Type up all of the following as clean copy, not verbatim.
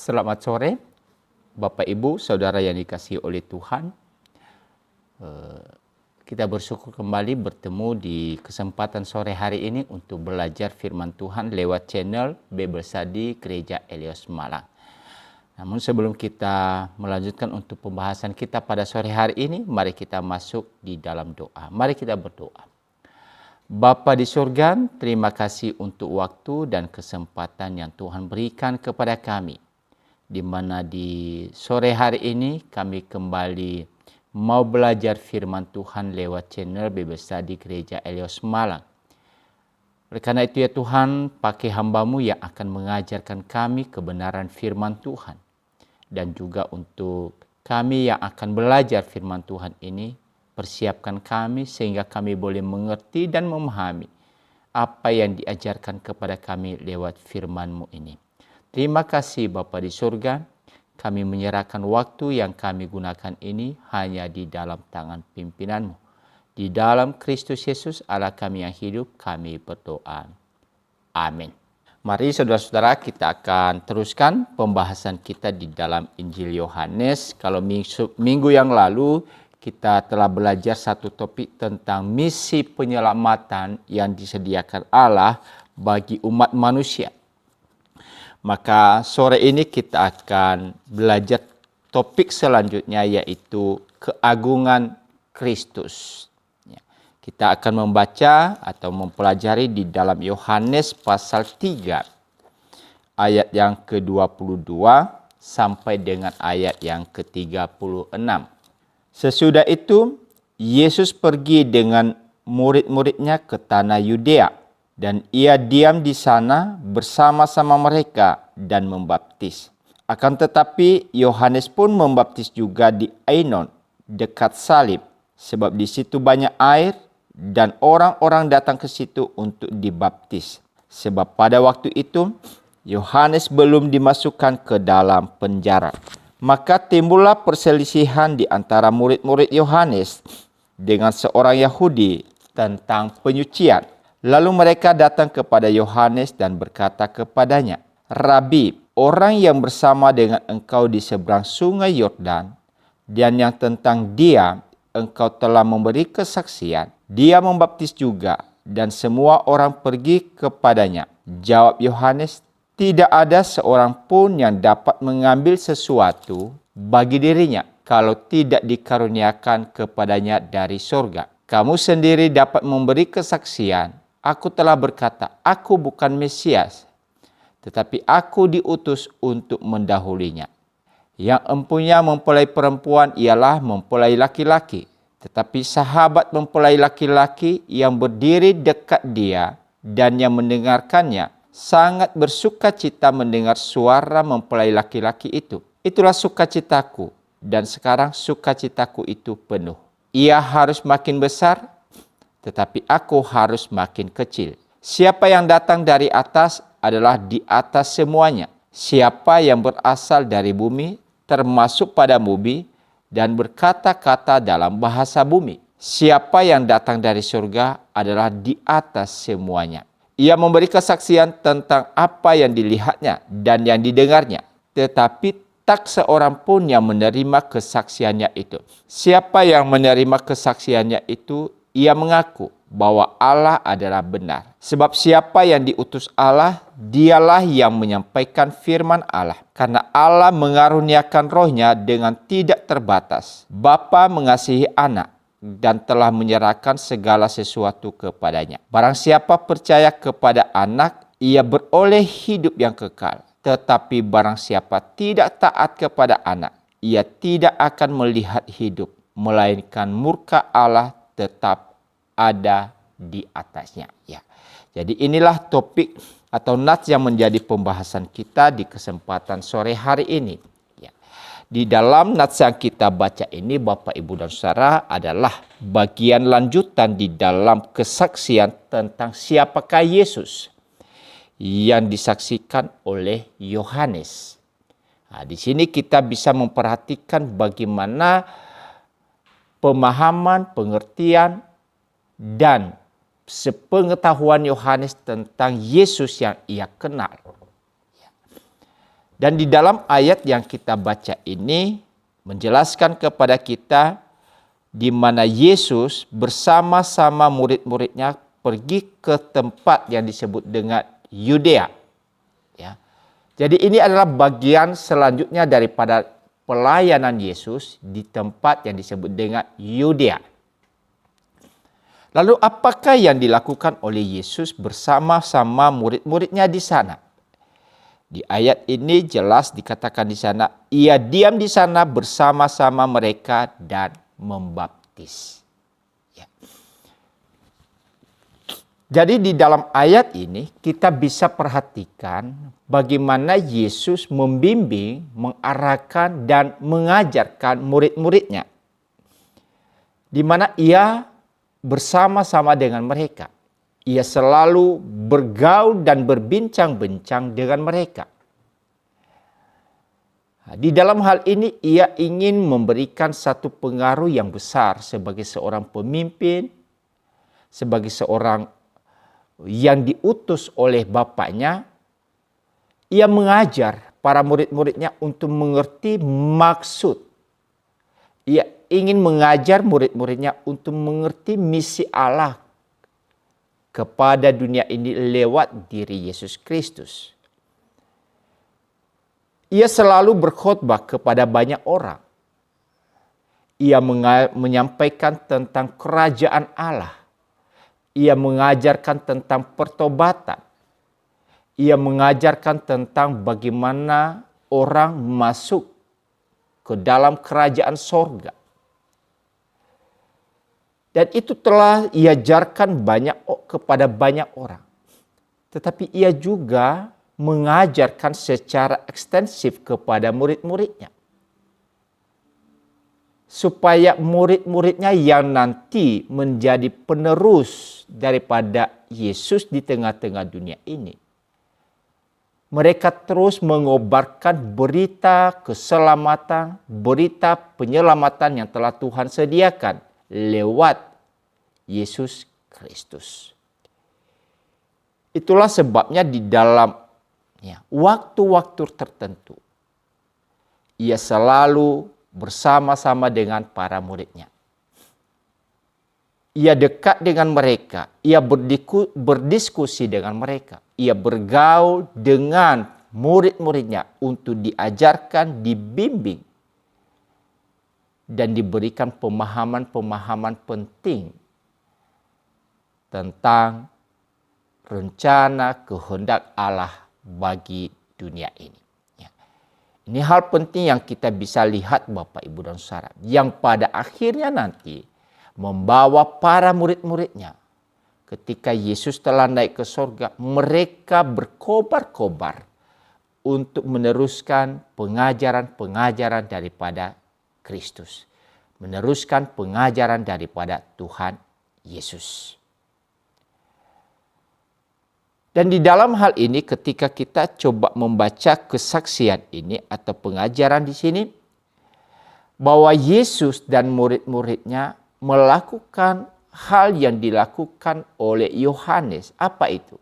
Selamat sore, Bapak Ibu, Saudara yang dikasihi oleh Tuhan. Kita bersyukur kembali bertemu di kesempatan sore hari ini untuk belajar firman Tuhan lewat channel Bible Study Gereja Elios Malang. Namun sebelum kita melanjutkan untuk pembahasan kita pada sore hari ini, mari kita masuk di dalam doa. Mari kita berdoa. Bapa di surga, terima kasih untuk waktu dan kesempatan yang Tuhan berikan kepada kami, di mana di sore hari ini kami kembali mau belajar firman Tuhan lewat channel Bible Study Gereja Elios Malang. Oleh karena itu ya Tuhan, pakai hamba-Mu yang akan mengajarkan kami kebenaran firman Tuhan. Dan juga untuk kami yang akan belajar firman Tuhan ini, persiapkan kami sehingga kami boleh mengerti dan memahami apa yang diajarkan kepada kami lewat firman-Mu ini. Terima kasih Bapa di surga, kami menyerahkan waktu yang kami gunakan ini hanya di dalam tangan pimpinan-Mu. Di dalam Kristus Yesus Allah kami yang hidup, kami berdoa. Amin. Mari saudara-saudara, kita akan teruskan pembahasan kita di dalam Injil Yohanes. Kalau minggu yang lalu kita telah belajar satu topik tentang misi penyelamatan yang disediakan Allah bagi umat manusia. Maka sore ini kita akan belajar topik selanjutnya, yaitu keagungan Kristus. Kita akan membaca atau mempelajari di dalam Yohanes pasal 3 ayat yang ke-22 sampai dengan ayat yang ke-36. Sesudah itu Yesus pergi dengan murid-muridnya ke tanah Yudea, dan ia diam di sana bersama-sama mereka dan membaptis. Akan tetapi Yohanes pun membaptis juga di Ainon, dekat salib, sebab di situ banyak air dan orang-orang datang ke situ untuk dibaptis. Sebab pada waktu itu Yohanes belum dimasukkan ke dalam penjara. Maka timbullah perselisihan di antara murid-murid Yohanes dengan seorang Yahudi tentang penyucian. Lalu mereka datang kepada Yohanes dan berkata kepadanya, "Rabi, orang yang bersama dengan engkau di seberang sungai Yordan, dan yang tentang dia engkau telah memberi kesaksian, dia membaptis juga, dan semua orang pergi kepadanya." Jawab Yohanes, "Tidak ada seorang pun yang dapat mengambil sesuatu bagi dirinya kalau tidak dikaruniakan kepadanya dari sorga. Kamu sendiri dapat memberi kesaksian. Aku telah berkata, aku bukan Mesias, tetapi aku diutus untuk mendahulinya. Yang empunya mempelai perempuan ialah mempelai laki-laki, tetapi sahabat mempelai laki-laki yang berdiri dekat dia dan yang mendengarkannya sangat bersuka cita mendengar suara mempelai laki-laki itu. Itulah sukacitaku, dan sekarang sukacitaku itu penuh. Ia harus makin besar, tetapi aku harus makin kecil. Siapa yang datang dari atas adalah di atas semuanya. Siapa yang berasal dari bumi termasuk pada bumi dan berkata-kata dalam bahasa bumi. Siapa yang datang dari surga adalah di atas semuanya. Ia memberi kesaksian tentang apa yang dilihatnya dan yang didengarnya, tetapi tak seorang pun yang menerima kesaksiannya itu. Siapa yang menerima kesaksiannya itu, ia mengaku bahwa Allah adalah benar. Sebab siapa yang diutus Allah, dialah yang menyampaikan firman Allah. Karena Allah mengaruniakan rohnya dengan tidak terbatas. Bapa mengasihi anak dan telah menyerahkan segala sesuatu kepadanya. Barang siapa percaya kepada anak, ia beroleh hidup yang kekal. Tetapi barang siapa tidak taat kepada anak, ia tidak akan melihat hidup, melainkan murka Allah tetap ada di atasnya. Ya. Jadi inilah topik atau nats yang menjadi pembahasan kita di kesempatan sore hari ini. Ya. Di dalam nats yang kita baca ini, Bapak, Ibu, dan Saudara, adalah bagian lanjutan di dalam kesaksian tentang siapakah Yesus yang disaksikan oleh Yohanes. Nah, di sini kita bisa memperhatikan bagaimana pemahaman, pengertian, dan sepengetahuan Yohanes tentang Yesus yang ia kenal. Dan di dalam ayat yang kita baca ini menjelaskan kepada kita di mana Yesus bersama-sama murid-muridnya pergi ke tempat yang disebut dengan Yudea. Ya. Jadi ini adalah bagian selanjutnya daripada pelayanan Yesus di tempat yang disebut dengan Yudea. Lalu apakah yang dilakukan oleh Yesus bersama-sama murid-muridnya di sana? Di ayat ini jelas dikatakan di sana, ia diam di sana bersama-sama mereka dan membaptis. Ya. Jadi di dalam ayat ini kita bisa perhatikan bagaimana Yesus membimbing, mengarahkan dan mengajarkan murid-muridnya. Di mana ia bersama-sama dengan mereka. Ia selalu bergaul dan berbincang-bincang dengan mereka. Di dalam hal ini ia ingin memberikan satu pengaruh yang besar sebagai seorang pemimpin, sebagai seorang yang diutus oleh bapaknya. Ia mengajar para murid-muridnya untuk mengerti maksud. Ia ingin mengajar murid-muridnya untuk mengerti misi Allah kepada dunia ini lewat diri Yesus Kristus. Ia selalu berkhotbah kepada banyak orang. Ia menyampaikan tentang kerajaan Allah. Ia mengajarkan tentang pertobatan. Ia mengajarkan tentang bagaimana orang masuk ke dalam kerajaan sorga. Dan itu telah ia ajarkan kepada banyak orang. Tetapi ia juga mengajarkan secara ekstensif kepada murid-muridnya. Supaya murid-muridnya yang nanti menjadi penerus daripada Yesus di tengah-tengah dunia ini. Mereka terus mengobarkan berita keselamatan, berita penyelamatan yang telah Tuhan sediakan lewat Yesus Kristus. Itulah sebabnya di dalam waktu-waktu tertentu ia selalu bersama-sama dengan para muridnya. Ia dekat dengan mereka, ia berdiskusi dengan mereka, ia bergaul dengan murid-muridnya untuk diajarkan, dibimbing dan diberikan pemahaman-pemahaman penting tentang rencana kehendak Allah bagi dunia ini. Ya. Ini hal penting yang kita bisa lihat Bapak, Ibu, dan Saudara. Yang pada akhirnya nanti membawa para murid-muridnya. Ketika Yesus telah naik ke surga, mereka berkobar-kobar untuk meneruskan pengajaran-pengajaran daripada Kristus. Meneruskan pengajaran daripada Tuhan Yesus. Dan di dalam hal ini ketika kita coba membaca kesaksian ini atau pengajaran di sini, bahwa Yesus dan murid-muridnya melakukan hal yang dilakukan oleh Yohanes. Apa itu?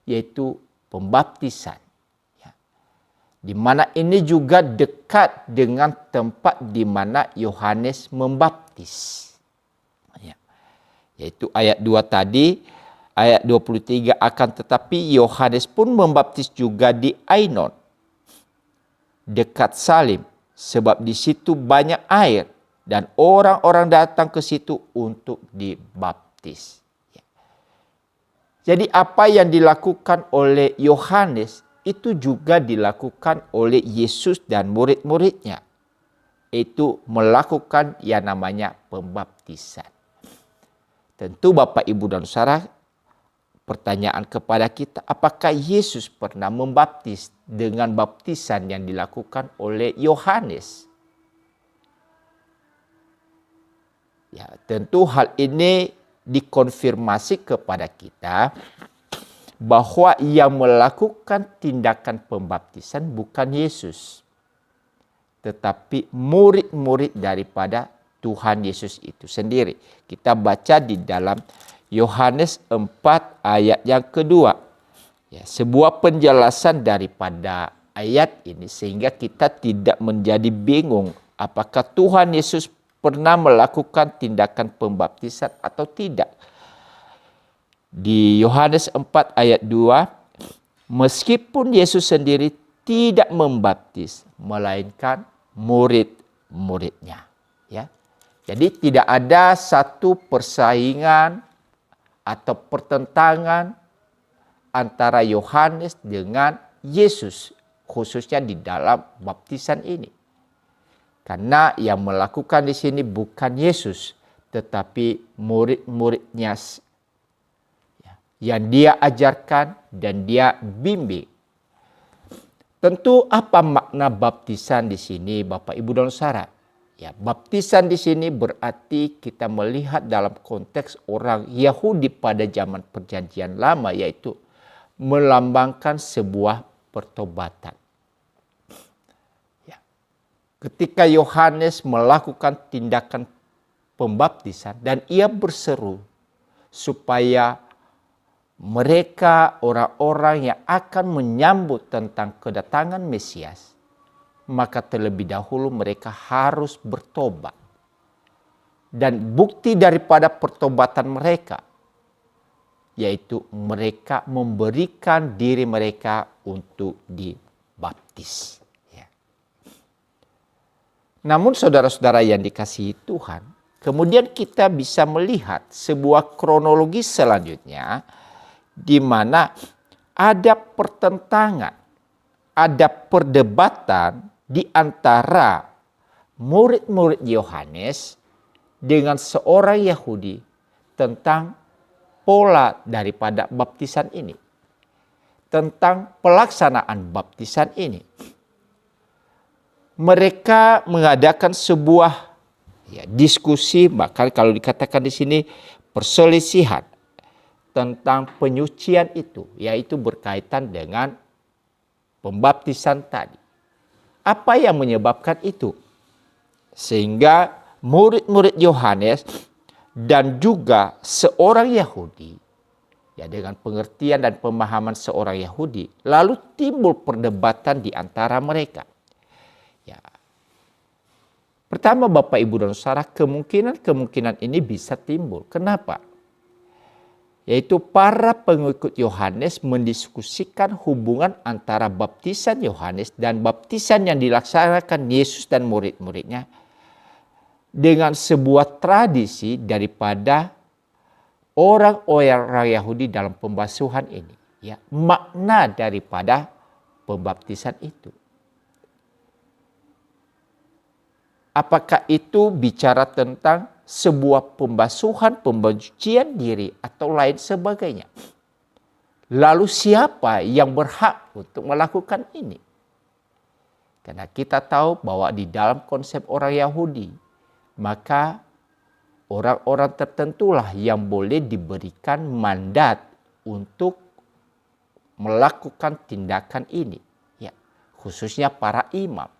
Yaitu pembaptisan. Di mana ini juga dekat dengan tempat di mana Yohanes membaptis. Yaitu ayat 2 tadi, ayat 23, akan tetapi Yohanes pun membaptis juga di Ainon, dekat Salim, sebab di situ banyak air dan orang-orang datang ke situ untuk dibaptis. Jadi apa yang dilakukan oleh Yohanes itu juga dilakukan oleh Yesus dan murid-muridnya. Itu melakukan yang namanya pembaptisan. Tentu Bapak, Ibu, dan Saudara, pertanyaan kepada kita, apakah Yesus pernah membaptis dengan baptisan yang dilakukan oleh Yohanes? Ya, tentu hal ini dikonfirmasi kepada kita bahwa yang melakukan tindakan pembaptisan bukan Yesus, tetapi murid-murid daripada Tuhan Yesus itu sendiri. Kita baca di dalam Yohanes 4 ayat yang kedua. Ya, sebuah penjelasan daripada ayat ini sehingga kita tidak menjadi bingung apakah Tuhan Yesus pernah melakukan tindakan pembaptisan atau tidak. Di Yohanes 4 ayat 2, meskipun Yesus sendiri tidak membaptis, melainkan murid-muridnya. Ya. Jadi tidak ada satu persaingan atau pertentangan antara Yohanes dengan Yesus, khususnya di dalam baptisan ini. Karena yang melakukan di sini bukan Yesus, tetapi murid-muridnya yang dia ajarkan dan dia bimbing. Tentu apa makna baptisan di sini, Bapak Ibu dan Saudara? Ya, baptisan di sini berarti kita melihat dalam konteks orang Yahudi pada zaman Perjanjian Lama, yaitu melambangkan sebuah pertobatan. Ya. Ketika Yohanes melakukan tindakan pembaptisan dan ia berseru supaya mereka orang-orang yang akan menyambut tentang kedatangan Mesias, maka terlebih dahulu mereka harus bertobat. Dan bukti daripada pertobatan mereka, yaitu mereka memberikan diri mereka untuk dibaptis. Ya. Namun saudara-saudara yang dikasihi Tuhan, kemudian kita bisa melihat sebuah kronologi selanjutnya, di mana ada pertentangan, ada perdebatan di antara murid-murid Yohanes dengan seorang Yahudi tentang pola daripada baptisan ini, tentang pelaksanaan baptisan ini. Mereka mengadakan sebuah diskusi, bahkan kalau dikatakan di sini perselisihan tentang penyucian itu, yaitu berkaitan dengan pembaptisan tadi. Apa yang menyebabkan itu? Sehingga murid-murid Yohanes dan juga seorang Yahudi, ya dengan pengertian dan pemahaman seorang Yahudi, lalu timbul perdebatan di antara mereka. Ya. Pertama, Bapak Ibu dan Saudara, kemungkinan ini bisa timbul. Kenapa? Yaitu para pengikut Yohanes mendiskusikan hubungan antara baptisan Yohanes dan baptisan yang dilaksanakan Yesus dan murid-muridnya dengan sebuah tradisi daripada orang-orang Yahudi dalam pembasuhan ini. Ya, makna daripada pembaptisan itu. Apakah itu bicara tentang sebuah pembasuhan, pembencian diri, atau lain sebagainya? Lalu siapa yang berhak untuk melakukan ini? Karena kita tahu bahwa di dalam konsep orang Yahudi, maka orang-orang tertentulah yang boleh diberikan mandat untuk melakukan tindakan ini. Ya, khususnya para imam.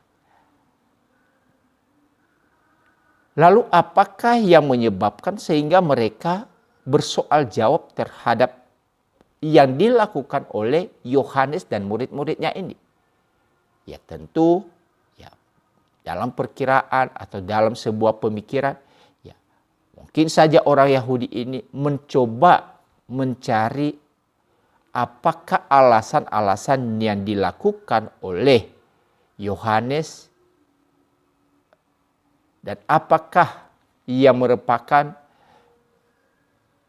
Lalu apakah yang menyebabkan sehingga mereka bersoal jawab terhadap yang dilakukan oleh Yohanes dan murid-muridnya ini? Ya tentu ya dalam perkiraan atau dalam sebuah pemikiran, ya mungkin saja orang Yahudi ini mencoba mencari apakah alasan-alasan yang dilakukan oleh Yohanes dan apakah ia merupakan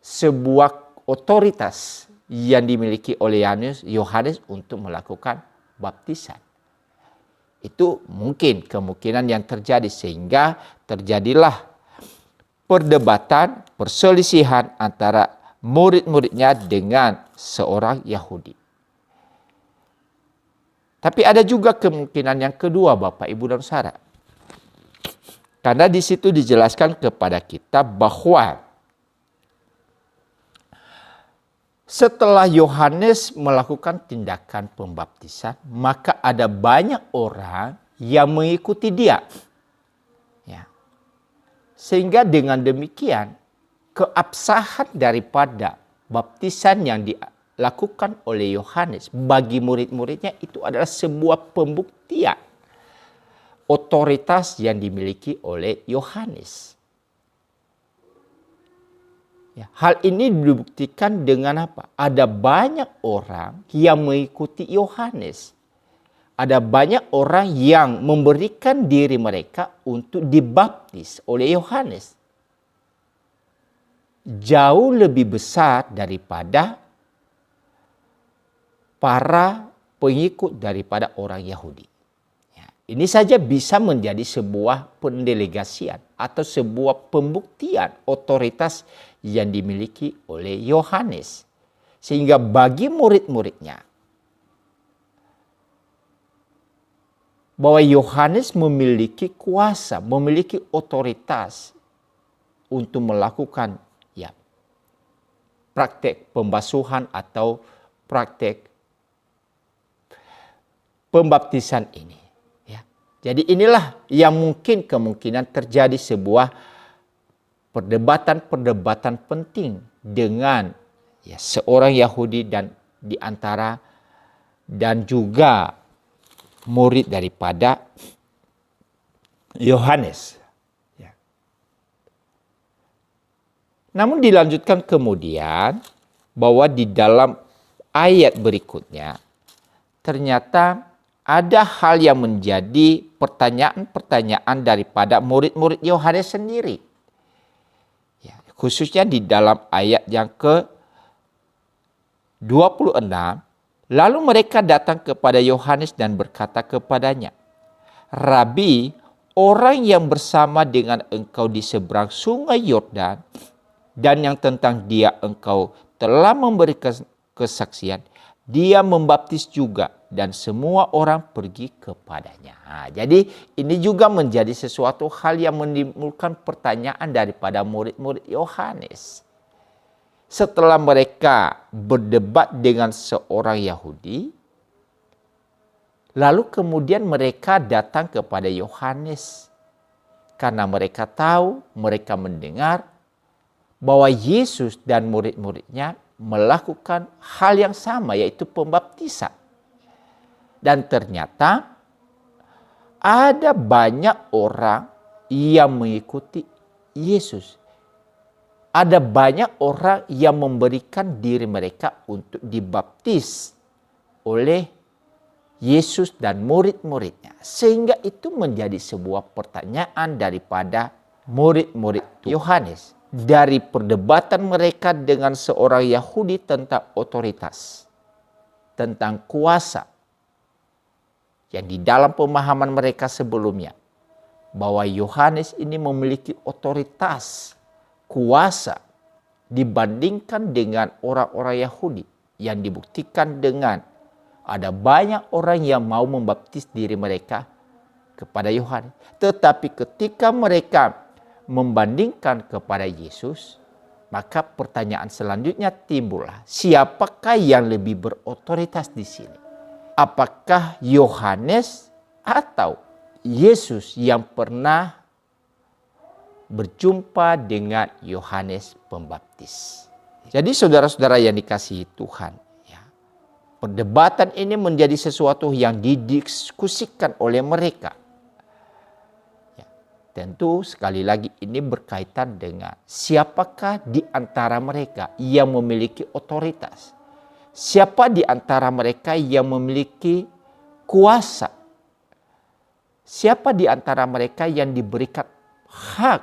sebuah otoritas yang dimiliki oleh Yohanes untuk melakukan baptisan. Itu mungkin kemungkinan yang terjadi sehingga terjadilah perdebatan, perselisihan antara murid-muridnya dengan seorang Yahudi. Tapi ada juga kemungkinan yang kedua, Bapak, Ibu, dan Saudara. Karena di situ dijelaskan kepada kita bahwa setelah Yohanes melakukan tindakan pembaptisan, maka ada banyak orang yang mengikuti dia. Ya. Sehingga dengan demikian, keabsahan daripada baptisan yang dilakukan oleh Yohanes bagi murid-muridnya itu adalah sebuah pembuktian otoritas yang dimiliki oleh Yohanes. Ya, hal ini dibuktikan dengan apa? Ada banyak orang yang mengikuti Yohanes. Ada banyak orang yang memberikan diri mereka untuk dibaptis oleh Yohanes. Jauh lebih besar daripada para pengikut daripada orang Yahudi. Ya, ini saja bisa menjadi sebuah pendelegasian atau sebuah pembuktian otoritas yang dimiliki oleh Yohanes. Sehingga bagi murid-muridnya, bahwa Yohanes memiliki kuasa, memiliki otoritas untuk melakukan praktek pembasuhan atau praktek pembaptisan ini. Ya. Jadi inilah yang mungkin kemungkinan terjadi sebuah perdebatan penting dengan seorang Yahudi dan di antara dan juga murid daripada Yohanes. Ya. Namun dilanjutkan kemudian bahwa di dalam ayat berikutnya ternyata ada hal yang menjadi pertanyaan-pertanyaan daripada murid-murid Yohanes sendiri. Ya, khususnya di dalam ayat yang ke-26, lalu mereka datang kepada Yohanes dan berkata kepadanya, "Rabi, orang yang bersama dengan engkau di seberang sungai Yordan dan yang tentang dia engkau telah memberi kesaksian, dia membaptis juga dan semua orang pergi kepadanya." Jadi ini juga menjadi sesuatu hal yang menimbulkan pertanyaan daripada murid-murid Yohanes. Setelah mereka berdebat dengan seorang Yahudi, lalu kemudian mereka datang kepada Yohanes. Karena mereka tahu, mereka mendengar bahwa Yesus dan murid-muridnya melakukan hal yang sama, yaitu pembaptisan. Dan ternyata ada banyak orang yang mengikuti Yesus. Ada banyak orang yang memberikan diri mereka untuk dibaptis oleh Yesus dan murid-muridnya. Sehingga itu menjadi sebuah pertanyaan daripada murid-murid Yohanes. Dari perdebatan mereka dengan seorang Yahudi tentang otoritas, tentang kuasa, yang di dalam pemahaman mereka sebelumnya, bahwa Yohanes ini memiliki otoritas, kuasa dibandingkan dengan orang-orang Yahudi, yang dibuktikan dengan ada banyak orang yang mau membaptis diri mereka kepada Yohanes. Tetapi ketika mereka membandingkan kepada Yesus, maka pertanyaan selanjutnya timbullah, siapakah yang lebih berotoritas di sini? Apakah Yohanes atau Yesus yang pernah berjumpa dengan Yohanes Pembaptis? Jadi saudara-saudara yang dikasihi Tuhan, perdebatan ini menjadi sesuatu yang didiskusikan oleh mereka. Tentu sekali lagi ini berkaitan dengan siapakah di antara mereka yang memiliki otoritas. Siapa di antara mereka yang memiliki kuasa. Siapa di antara mereka yang diberikan hak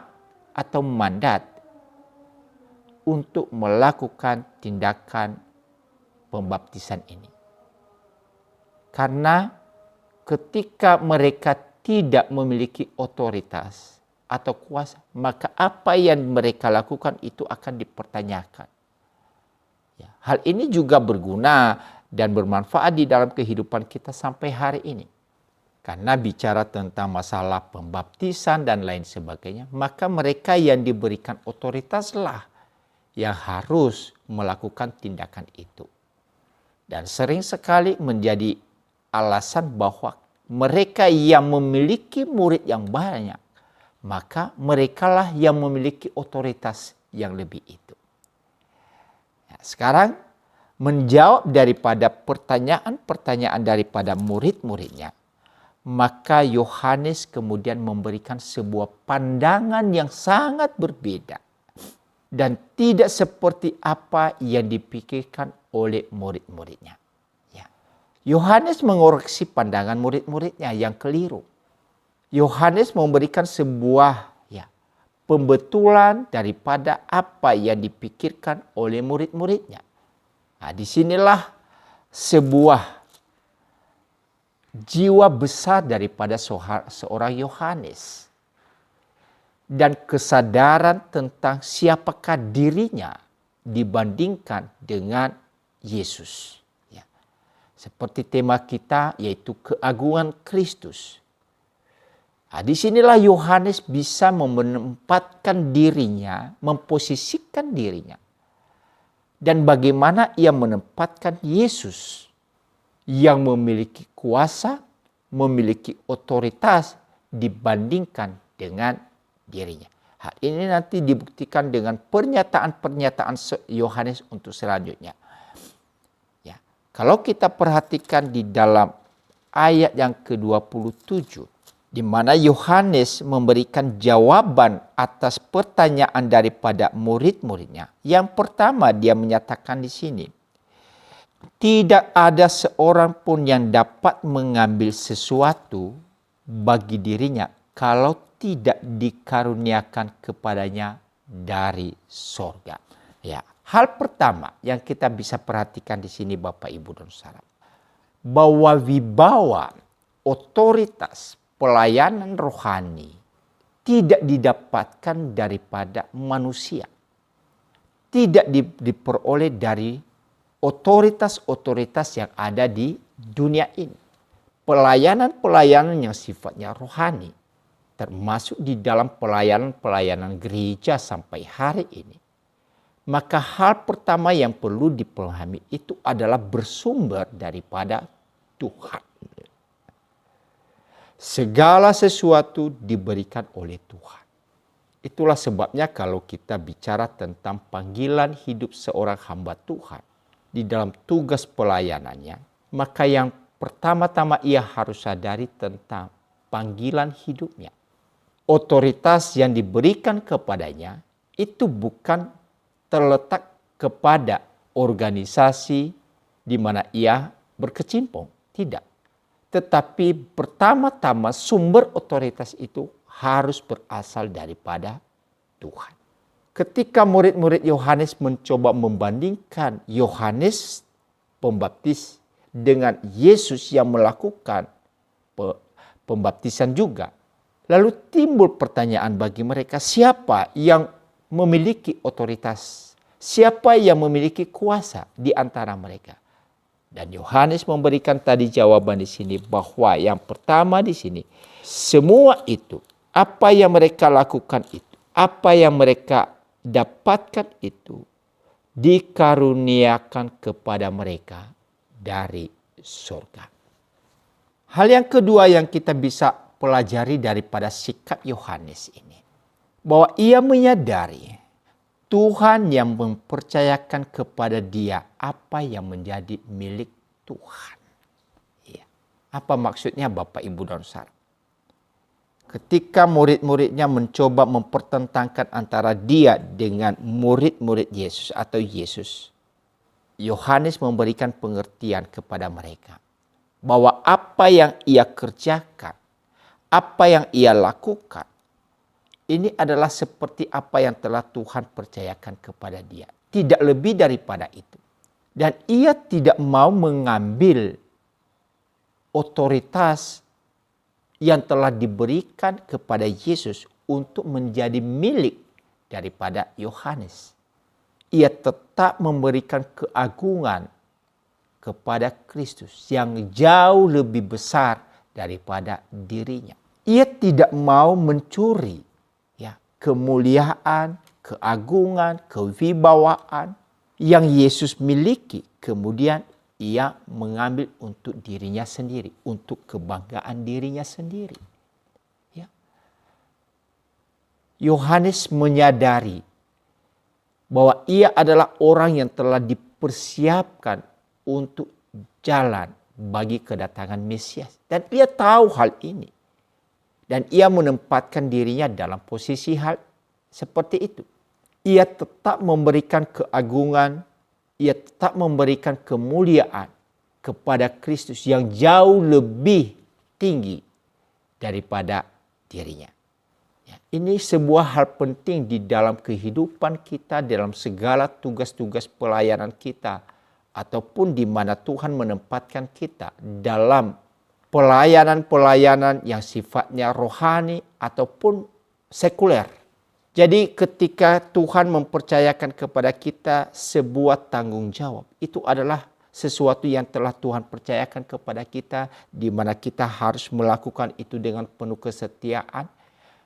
atau mandat untuk melakukan tindakan pembaptisan ini. Karena ketika mereka tidak memiliki otoritas atau kuasa, maka apa yang mereka lakukan itu akan dipertanyakan. Hal ini juga berguna dan bermanfaat di dalam kehidupan kita sampai hari ini. Karena bicara tentang masalah pembaptisan dan lain sebagainya, maka mereka yang diberikan otoritaslah yang harus melakukan tindakan itu. Dan sering sekali menjadi alasan bahwa mereka yang memiliki murid yang banyak, maka merekalah yang memiliki otoritas yang lebih itu. Sekarang menjawab daripada pertanyaan-pertanyaan daripada murid-muridnya, maka Yohanes kemudian memberikan sebuah pandangan yang sangat berbeda dan tidak seperti apa yang dipikirkan oleh murid-muridnya. Ya. Yohanes mengoreksi pandangan murid-muridnya yang keliru. Yohanes memberikan sebuah pembetulan daripada apa yang dipikirkan oleh murid-muridnya. Nah, disinilah sebuah jiwa besar daripada seorang Yohanes dan kesadaran tentang siapakah dirinya dibandingkan dengan Yesus. Ya. Seperti tema kita yaitu keagungan Kristus. Nah, disinilah Yohanes bisa menempatkan dirinya, memposisikan dirinya. Dan bagaimana ia menempatkan Yesus yang memiliki kuasa, memiliki otoritas dibandingkan dengan dirinya. Hal ini nanti dibuktikan dengan pernyataan-pernyataan Yohanes untuk selanjutnya. Ya, kalau kita perhatikan di dalam ayat yang ke-27, di mana Yohanes memberikan jawaban atas pertanyaan daripada murid-muridnya. Yang pertama dia menyatakan di sini, tidak ada seorang pun yang dapat mengambil sesuatu bagi dirinya kalau tidak dikaruniakan kepadanya dari sorga. Ya, hal pertama yang kita bisa perhatikan di sini Bapak Ibu dan Saudara, bahwa wibawa, otoritas, pelayanan rohani tidak didapatkan daripada manusia. Tidak diperoleh dari otoritas-otoritas yang ada di dunia ini. Pelayanan-pelayanan yang sifatnya rohani, termasuk di dalam pelayanan-pelayanan gereja sampai hari ini. Maka hal pertama yang perlu dipahami itu adalah bersumber daripada Tuhan. Segala sesuatu diberikan oleh Tuhan. Itulah sebabnya kalau kita bicara tentang panggilan hidup seorang hamba Tuhan di dalam tugas pelayanannya, maka yang pertama-tama ia harus sadari tentang panggilan hidupnya. Otoritas yang diberikan kepadanya itu bukan terletak kepada organisasi di mana ia berkecimpung. Tidak. Tetapi pertama-tama sumber otoritas itu harus berasal daripada Tuhan. Ketika murid-murid Yohanes mencoba membandingkan Yohanes Pembaptis dengan Yesus yang melakukan pembaptisan juga, lalu timbul pertanyaan bagi mereka, siapa yang memiliki otoritas? Siapa yang memiliki kuasa di antara mereka? Dan Yohanes memberikan tadi jawaban di sini bahwa yang pertama di sini, semua itu, apa yang mereka lakukan itu, apa yang mereka dapatkan itu, dikaruniakan kepada mereka dari surga. Hal yang kedua yang kita bisa pelajari daripada sikap Yohanes ini, bahwa ia menyadari Tuhan yang mempercayakan kepada dia apa yang menjadi milik Tuhan. Ya. Apa maksudnya Bapak Ibu dan Saudara? Ketika murid-muridnya mencoba mempertentangkan antara dia dengan murid-murid Yesus atau Yesus, Yohanes memberikan pengertian kepada mereka bahwa apa yang ia kerjakan, apa yang ia lakukan, ini adalah seperti apa yang telah Tuhan percayakan kepada dia. Tidak lebih daripada itu. Dan ia tidak mau mengambil otoritas yang telah diberikan kepada Yesus untuk menjadi milik daripada Yohanes. Ia tetap memberikan keagungan kepada Kristus yang jauh lebih besar daripada dirinya. Ia tidak mau mencuri kemuliaan, keagungan, kewibawaan yang Yesus miliki. Kemudian ia mengambil untuk dirinya sendiri, untuk kebanggaan dirinya sendiri. Ya. Yohanes menyadari bahwa ia adalah orang yang telah mempersiapkan untuk jalan bagi kedatangan Mesias. Dan ia tahu hal ini. Dan ia menempatkan dirinya dalam posisi hal seperti itu. Ia tetap memberikan keagungan, ia tetap memberikan kemuliaan kepada Kristus yang jauh lebih tinggi daripada dirinya. Ya, ini sebuah hal penting di dalam kehidupan kita, dalam segala tugas-tugas pelayanan kita, ataupun di mana Tuhan menempatkan kita dalam pelayanan-pelayanan yang sifatnya rohani ataupun sekuler. Jadi ketika Tuhan mempercayakan kepada kita sebuah tanggung jawab, itu adalah sesuatu yang telah Tuhan percayakan kepada kita, di mana kita harus melakukan itu dengan penuh kesetiaan,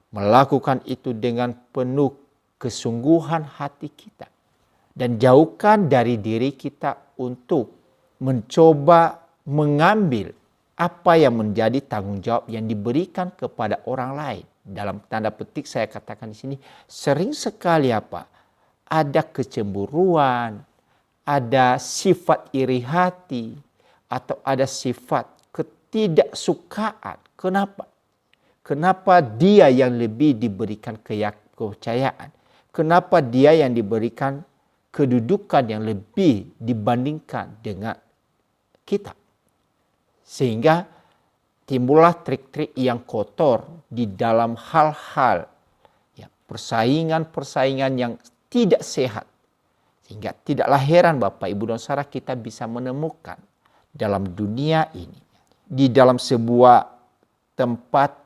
melakukan itu dengan penuh kesungguhan hati kita. Dan jauhkan dari diri kita untuk mencoba mengambil apa yang menjadi tanggung jawab yang diberikan kepada orang lain. Dalam tanda petik saya katakan di sini, sering sekali ada kecemburuan, ada sifat iri hati, atau ada sifat ketidaksukaan. Kenapa? Kenapa dia yang lebih diberikan kepercayaan? Kenapa dia yang diberikan kedudukan yang lebih dibandingkan dengan kita? Sehingga timbullah trik-trik yang kotor di dalam hal-hal persaingan-persaingan yang tidak sehat. Sehingga tidaklah heran Bapak Ibu dan Saudara kita bisa menemukan dalam dunia ini, di dalam sebuah tempat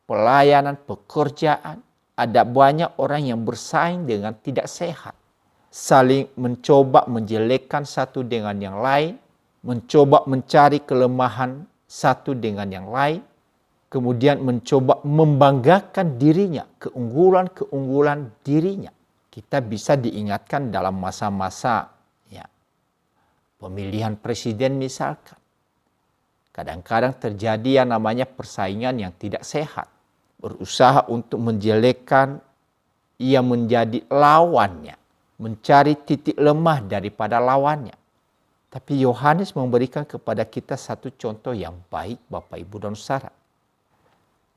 pelayanan, pekerjaan, ada banyak orang yang bersaing dengan tidak sehat. Saling mencoba menjelekkan satu dengan yang lain, mencoba mencari kelemahan satu dengan yang lain, kemudian mencoba membanggakan dirinya, keunggulan-keunggulan dirinya. Kita bisa diingatkan dalam masa-masa pemilihan presiden misalkan. Kadang-kadang terjadi yang namanya persaingan yang tidak sehat. Berusaha untuk menjelekkan, ia menjadi lawannya. Mencari titik lemah daripada lawannya. Tapi Yohanes memberikan kepada kita satu contoh yang baik Bapak Ibu dan Saudara.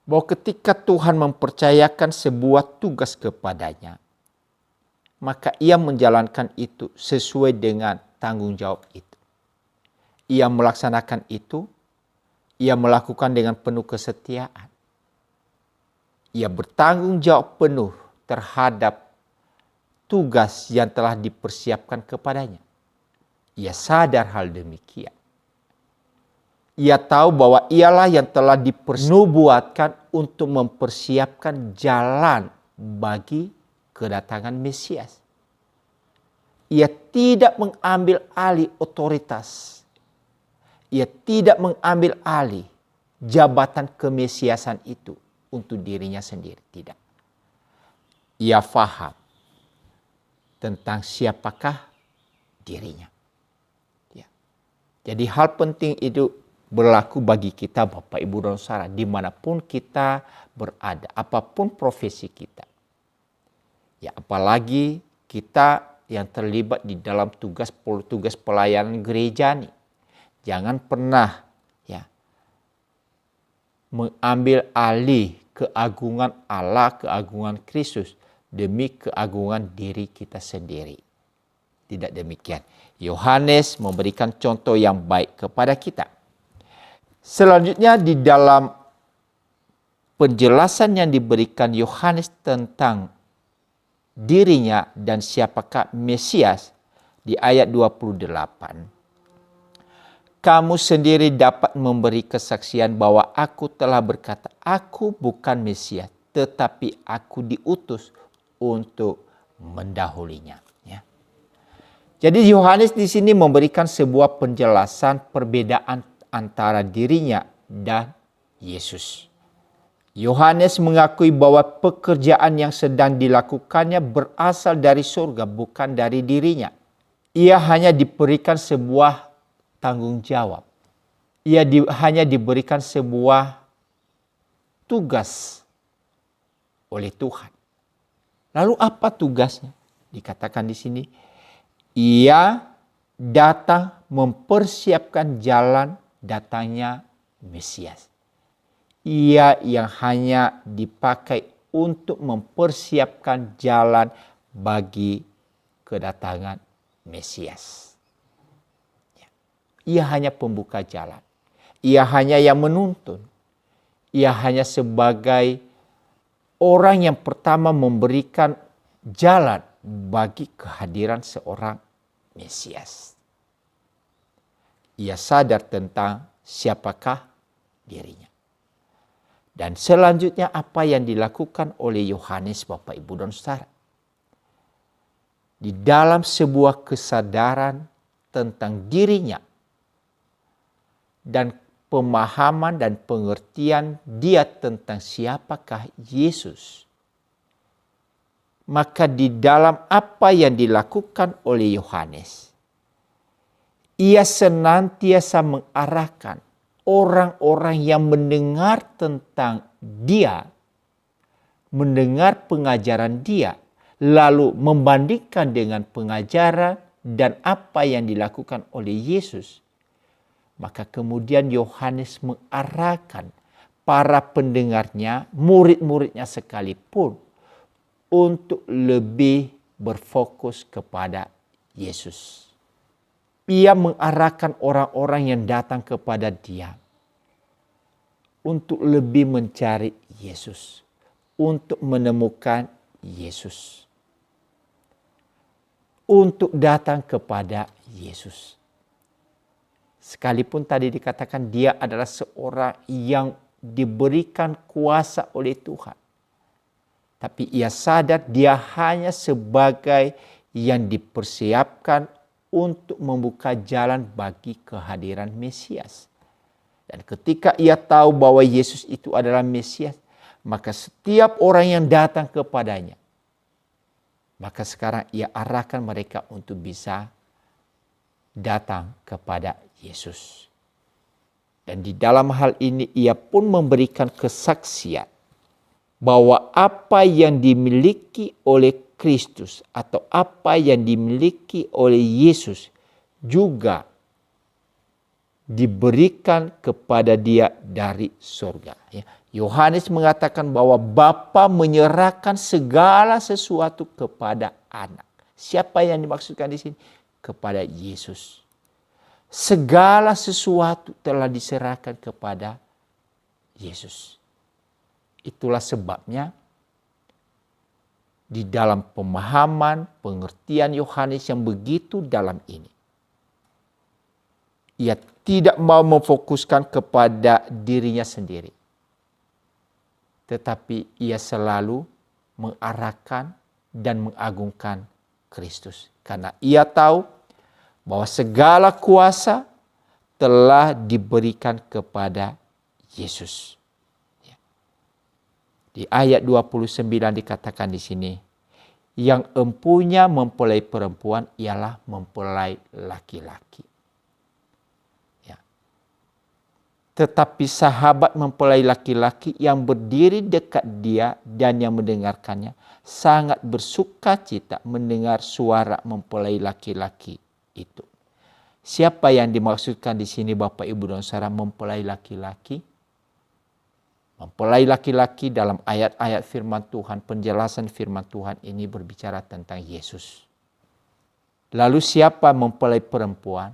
Bahwa ketika Tuhan mempercayakan sebuah tugas kepadanya, maka ia menjalankan itu sesuai dengan tanggung jawab itu. Ia melaksanakan itu, ia melakukan dengan penuh kesetiaan. Ia bertanggung jawab penuh terhadap tugas yang telah dipersiapkan kepadanya. Ia sadar hal demikian. Ia tahu bahwa ialah yang telah dipernubuatkan untuk mempersiapkan jalan bagi kedatangan Mesias. Ia tidak mengambil alih otoritas. Ia tidak mengambil alih jabatan kemesiasan itu untuk dirinya sendiri. Tidak. Ia faham tentang siapakah dirinya. Ya. Jadi hal penting itu berlaku bagi kita Bapak Ibu dan Saudara dimanapun kita berada, apapun profesi kita. Ya, apalagi kita yang terlibat di dalam tugas pelayanan gereja nih. Jangan pernah mengambil alih keagungan Allah, keagungan Kristus demi keagungan diri kita sendiri. Tidak demikian. Yohanes memberikan contoh yang baik kepada kita. Selanjutnya di dalam penjelasan yang diberikan Yohanes tentang dirinya dan siapakah Mesias di ayat 28. Kamu sendiri dapat memberi kesaksian bahwa aku telah berkata, aku bukan Mesias, tetapi aku diutus untuk mendahulinya. Ya. Jadi Yohanes di sini memberikan sebuah penjelasan perbedaan antara dirinya dan Yesus. Yohanes mengakui bahwa pekerjaan yang sedang dilakukannya berasal dari surga, bukan dari dirinya. Ia hanya diberikan sebuah tanggung jawab. Ia hanya diberikan sebuah tugas oleh Tuhan. Lalu apa tugasnya? Dikatakan di sini, ia datang mempersiapkan jalan datangnya Mesias. Ia yang hanya dipakai untuk mempersiapkan jalan bagi kedatangan Mesias. Ia hanya pembuka jalan. Ia hanya yang menuntun. Ia hanya sebagai orang yang pertama memberikan jalan bagi kehadiran seorang Mesias. Ia sadar tentang siapakah dirinya. Dan selanjutnya apa yang dilakukan oleh Yohanes, Bapak, Ibu, dan Saudara. Di dalam sebuah kesadaran tentang dirinya dan pemahaman dan pengertian dia tentang siapakah Yesus. Maka di dalam apa yang dilakukan oleh Yohanes, ia senantiasa mengarahkan orang-orang yang mendengar tentang dia, mendengar pengajaran dia, lalu membandingkan dengan pengajaran dan apa yang dilakukan oleh Yesus. Maka kemudian Yohanes mengarahkan para pendengarnya, murid-muridnya sekalipun, untuk lebih berfokus kepada Yesus. Ia mengarahkan orang-orang yang datang kepada dia untuk lebih mencari Yesus, untuk menemukan Yesus, untuk datang kepada Yesus. Sekalipun tadi dikatakan dia adalah seorang yang diberikan kuasa oleh Tuhan, tapi ia sadar dia hanya sebagai yang dipersiapkan untuk membuka jalan bagi kehadiran Mesias. Dan ketika ia tahu bahwa Yesus itu adalah Mesias, maka setiap orang yang datang kepadanya, maka sekarang ia arahkan mereka untuk bisa datang kepada Yesus. Dan di dalam hal ini ia pun memberikan kesaksian bahwa apa yang dimiliki oleh Kristus atau apa yang dimiliki oleh Yesus juga diberikan kepada dia dari surga. Yohanes mengatakan bahwa Bapa menyerahkan segala sesuatu kepada anak. Siapa yang dimaksudkan di sini? Kepada Yesus. Segala sesuatu telah diserahkan kepada Yesus. Itulah sebabnya di dalam pemahaman, pengertian Yohanes yang begitu dalam ini, ia tidak mau memfokuskan kepada dirinya sendiri, tetapi ia selalu mengarahkan dan mengagungkan Kristus. Karena ia tahu bahwa segala kuasa telah diberikan kepada Yesus. Di ayat 29 dikatakan di sini, yang empunya mempelai perempuan ialah mempelai laki-laki. Ya. Tetapi sahabat mempelai laki-laki yang berdiri dekat dia dan yang mendengarkannya sangat bersuka cita mendengar suara mempelai laki-laki itu. Siapa yang dimaksudkan di sini, Bapak, Ibu, dan Saudara, mempelai laki-laki? Mempelai laki-laki dalam ayat-ayat firman Tuhan, penjelasan firman Tuhan ini berbicara tentang Yesus. Lalu siapa mempelai perempuan?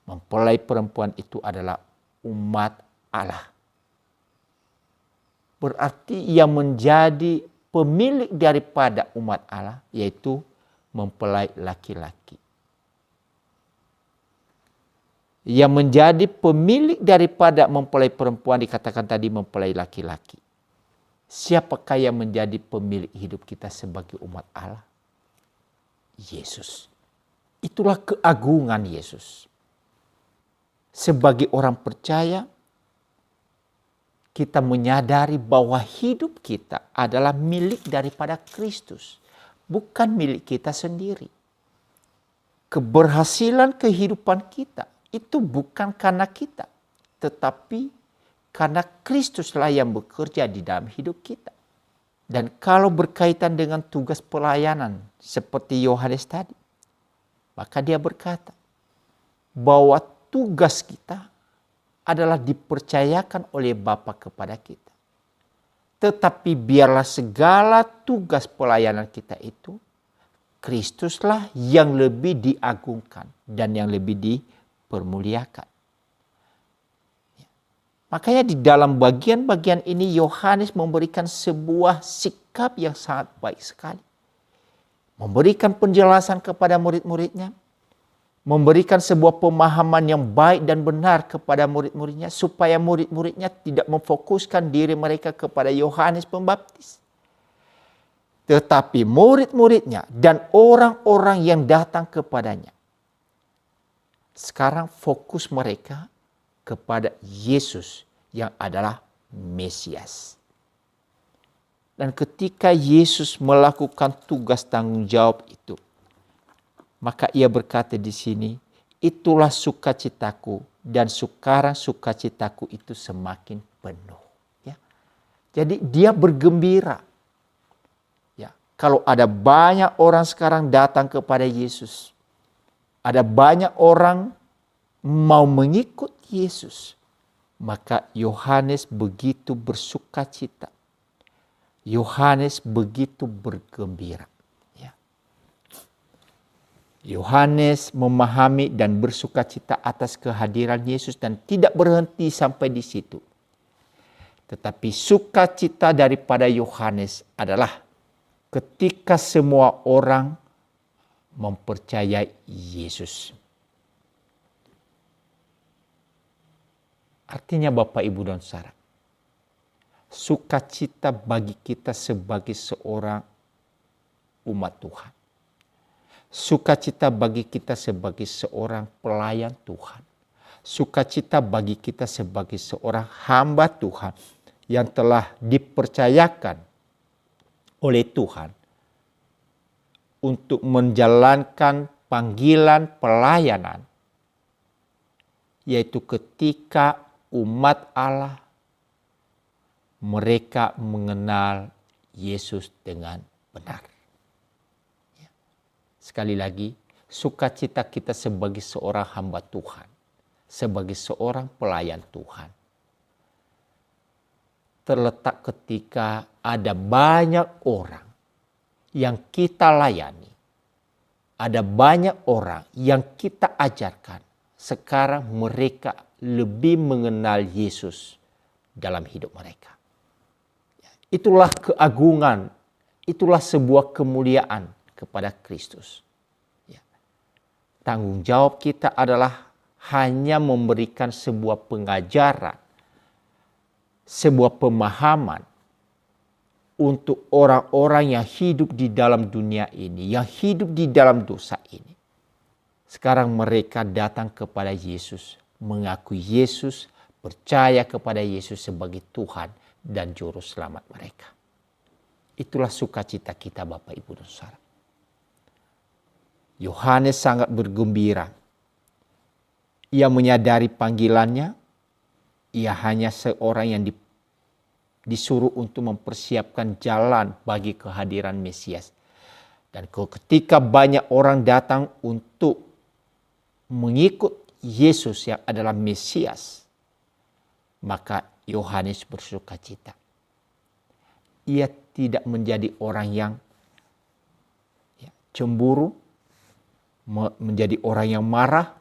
Mempelai perempuan itu adalah umat Allah. Berarti yang menjadi pemilik daripada umat Allah yaitu mempelai laki-laki. Yang menjadi pemilik daripada mempelai perempuan dikatakan tadi mempelai laki-laki. Siapakah yang menjadi pemilik hidup kita sebagai umat Allah? Yesus. Itulah keagungan Yesus. Sebagai orang percaya, kita menyadari bahwa hidup kita adalah milik daripada Kristus, bukan milik kita sendiri. Keberhasilan kehidupan kita itu bukan karena kita, tetapi karena Kristuslah yang bekerja di dalam hidup kita. Dan kalau berkaitan dengan tugas pelayanan seperti Yohanes tadi, Maka dia berkata bahwa tugas kita adalah dipercayakan oleh Bapa kepada kita. Tetapi biarlah segala tugas pelayanan kita itu, Kristuslah yang lebih diagungkan dan yang lebih dipermuliakan. Makanya di dalam bagian-bagian ini Yohanes memberikan sebuah sikap yang sangat baik sekali. Memberikan penjelasan kepada murid-muridnya. Memberikan sebuah pemahaman yang baik dan benar kepada murid-muridnya. Supaya murid-muridnya tidak memfokuskan diri mereka kepada Yohanes Pembaptis. Tetapi murid-muridnya dan orang-orang yang datang kepadanya. Sekarang fokus mereka kepada Yesus yang adalah Mesias. Dan ketika Yesus melakukan tugas tanggung jawab itu, maka ia berkata di sini, itulah sukacitaku dan sekarang sukacitaku itu semakin penuh. Ya. Jadi dia bergembira. Ya. Kalau ada banyak orang sekarang datang kepada Yesus, ada banyak orang mau mengikut Yesus, maka Yohanes begitu bersukacita. Yohanes begitu bergembira. Ya. Yohanes memahami dan bersukacita atas kehadiran Yesus dan tidak berhenti sampai di situ. Tetapi sukacita daripada Yohanes adalah ketika semua orang mempercayai Yesus. Artinya Bapak, Ibu, dan Saudara, sukacita bagi kita sebagai seorang umat Tuhan. Sukacita bagi kita sebagai seorang pelayan Tuhan. Sukacita bagi kita sebagai seorang hamba Tuhan yang telah dipercayakan oleh Tuhan untuk menjalankan panggilan pelayanan, yaitu ketika umat Allah mereka mengenal Yesus dengan benar. Sekali lagi, sukacita kita sebagai seorang hamba Tuhan, sebagai seorang pelayan Tuhan, terletak ketika ada banyak orang yang kita layani, ada banyak orang yang kita ajarkan. Sekarang mereka lebih mengenal Yesus dalam hidup mereka. Itulah keagungan, itulah sebuah kemuliaan kepada Kristus. Ya. Tanggung jawab kita adalah hanya memberikan sebuah pengajaran, sebuah pemahaman untuk orang-orang yang hidup di dalam dunia ini, yang hidup di dalam dosa ini. Sekarang mereka datang kepada Yesus, mengakui Yesus, percaya kepada Yesus sebagai Tuhan dan Juru Selamat mereka. Itulah sukacita kita, Bapak, Ibu, dan Saudara. Yohanes sangat bergembira. Ia menyadari panggilannya. Ia hanya seorang yang disuruh untuk mempersiapkan jalan bagi kehadiran Mesias. Dan ketika banyak orang datang untuk mengikut Yesus yang adalah Mesias, maka Yohanes bersukacita. Ia tidak menjadi orang yang cemburu, menjadi orang yang marah.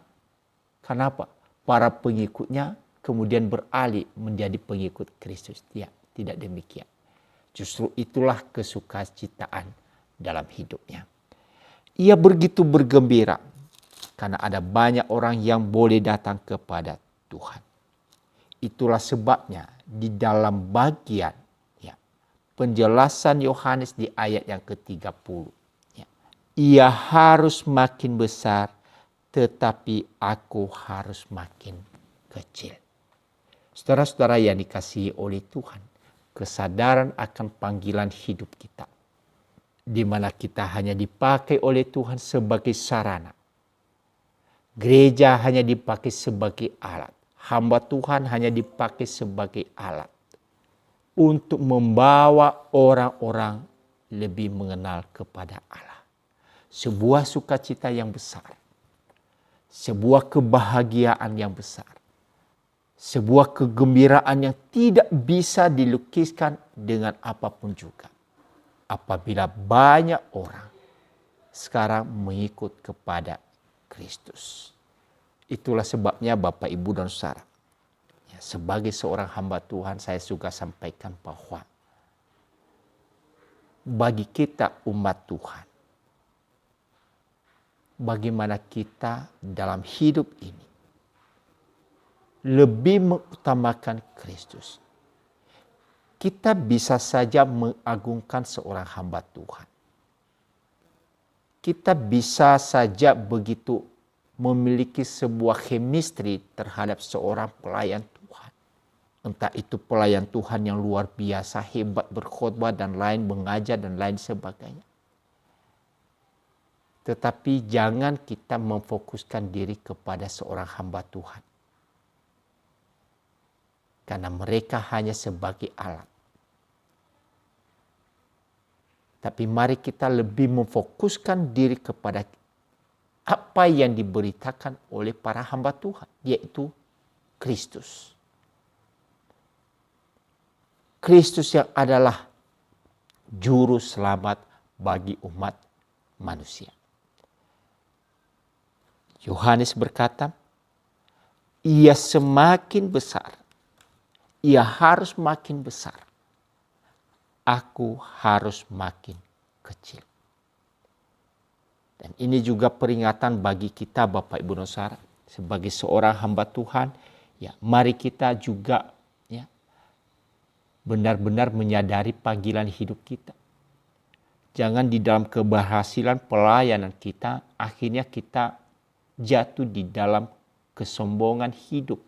Kenapa? Para pengikutnya kemudian beralih menjadi pengikut Kristus. Tidak demikian. Justru itulah kesukacitaan dalam hidupnya. Ia begitu bergembira karena ada banyak orang yang boleh datang kepada Tuhan. Itulah sebabnya di dalam bagian penjelasan Yohanes di ayat yang ke-30. Ia harus makin besar, tetapi aku harus makin kecil. Saudara-saudara yang dikasihi oleh Tuhan, kesadaran akan panggilan hidup kita, di mana kita hanya dipakai oleh Tuhan sebagai sarana. Gereja hanya dipakai sebagai alat. Hamba Tuhan hanya dipakai sebagai alat untuk membawa orang-orang lebih mengenal kepada Allah. Sebuah sukacita yang besar. sebuah kebahagiaan yang besar, sebuah kegembiraan yang tidak bisa dilukiskan dengan apapun juga. Apabila banyak orang sekarang mengikut kepada Kristus. Itulah sebabnya Bapak, Ibu, dan Saudara, ya, sebagai seorang hamba Tuhan, saya juga sampaikan bahwa bagi kita umat Tuhan, bagaimana kita dalam hidup ini lebih mengutamakan Kristus. Kita bisa saja mengagungkan seorang hamba Tuhan. Kita bisa saja begitu memiliki sebuah chemistry terhadap seorang pelayan Tuhan. Entah itu pelayan Tuhan yang luar biasa, hebat berkhotbah dan lain, mengajar dan lain sebagainya. Tetapi jangan kita memfokuskan diri kepada seorang hamba Tuhan. Karena mereka hanya sebagai alat. Tapi mari kita lebih memfokuskan diri kepada apa yang diberitakan oleh para hamba Tuhan, yaitu Kristus. Kristus yang adalah juru selamat bagi umat manusia. Yohanes berkata, ia semakin besar, ia harus makin besar. Aku harus makin kecil. Dan ini juga peringatan bagi kita Bapak, Ibu, dan Saudara, sebagai seorang hamba Tuhan, ya mari kita juga ya benar-benar menyadari panggilan hidup kita. Jangan di dalam keberhasilan pelayanan kita, akhirnya kita jatuh di dalam kesombongan hidup.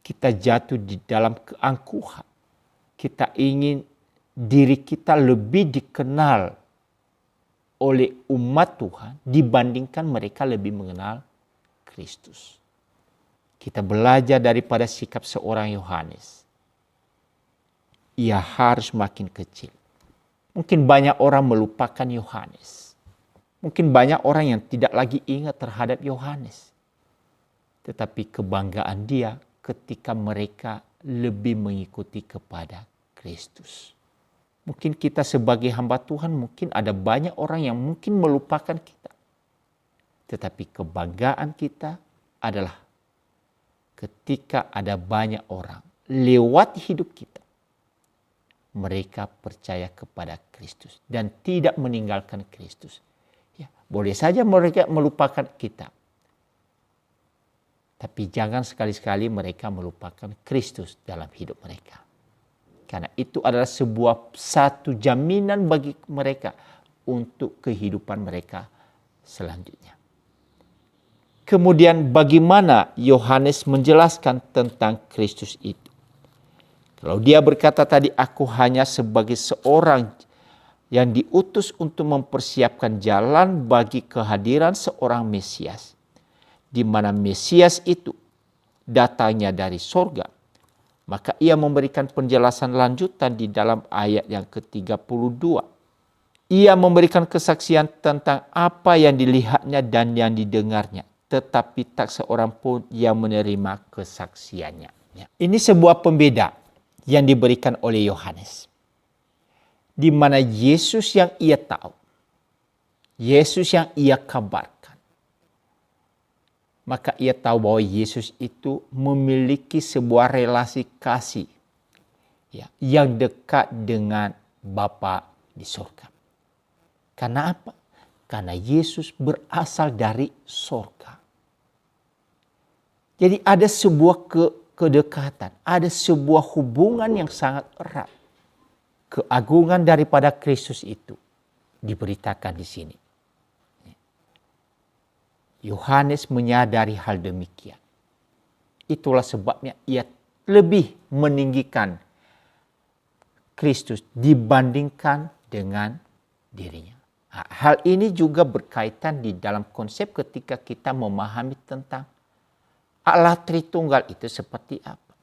Kita jatuh di dalam keangkuhan. Kita ingin diri kita lebih dikenal oleh umat Tuhan dibandingkan mereka lebih mengenal Kristus. Kita belajar daripada sikap seorang Yohanes. Ia harus makin kecil. Mungkin banyak orang melupakan Yohanes. Mungkin banyak orang yang tidak lagi ingat terhadap Yohanes. Tetapi kebanggaan dia ketika mereka lebih mengikuti kepada Kristus. Mungkin kita sebagai hamba Tuhan, mungkin ada banyak orang yang mungkin melupakan kita. Tetapi kebanggaan kita adalah ketika ada banyak orang lewat hidup kita, mereka percaya kepada Kristus dan tidak meninggalkan Kristus. Ya, boleh saja mereka melupakan kita. Tapi jangan sekali-sekali mereka melupakan Kristus dalam hidup mereka. Karena itu adalah satu jaminan bagi mereka untuk kehidupan mereka selanjutnya. Kemudian bagaimana Yohanes menjelaskan tentang Kristus itu? Kalau dia berkata tadi, aku hanya sebagai seorang yang diutus untuk mempersiapkan jalan bagi kehadiran seorang Mesias. Di mana Mesias itu datangnya dari sorga. Maka ia memberikan penjelasan lanjutan di dalam ayat yang ke-32. Ia memberikan kesaksian tentang apa yang dilihatnya dan yang didengarnya. Tetapi tak seorang pun yang menerima kesaksiannya. Ini sebuah pembeda yang diberikan oleh Yohanes. Di mana Yesus yang ia tahu. Yesus yang ia kabarkan. Maka ia tahu bahwa Yesus itu memiliki sebuah relasi kasih ya, yang dekat dengan Bapa di surga. Karena apa? Karena Yesus berasal dari surga. Jadi ada sebuah kedekatan, ada sebuah hubungan yang sangat erat. Keagungan daripada Kristus itu diberitakan di sini. Yohanes menyadari hal demikian. Itulah sebabnya ia lebih meninggikan Kristus dibandingkan dengan dirinya. Hal ini juga berkaitan di dalam konsep ketika kita memahami tentang Allah Tritunggal itu seperti apa.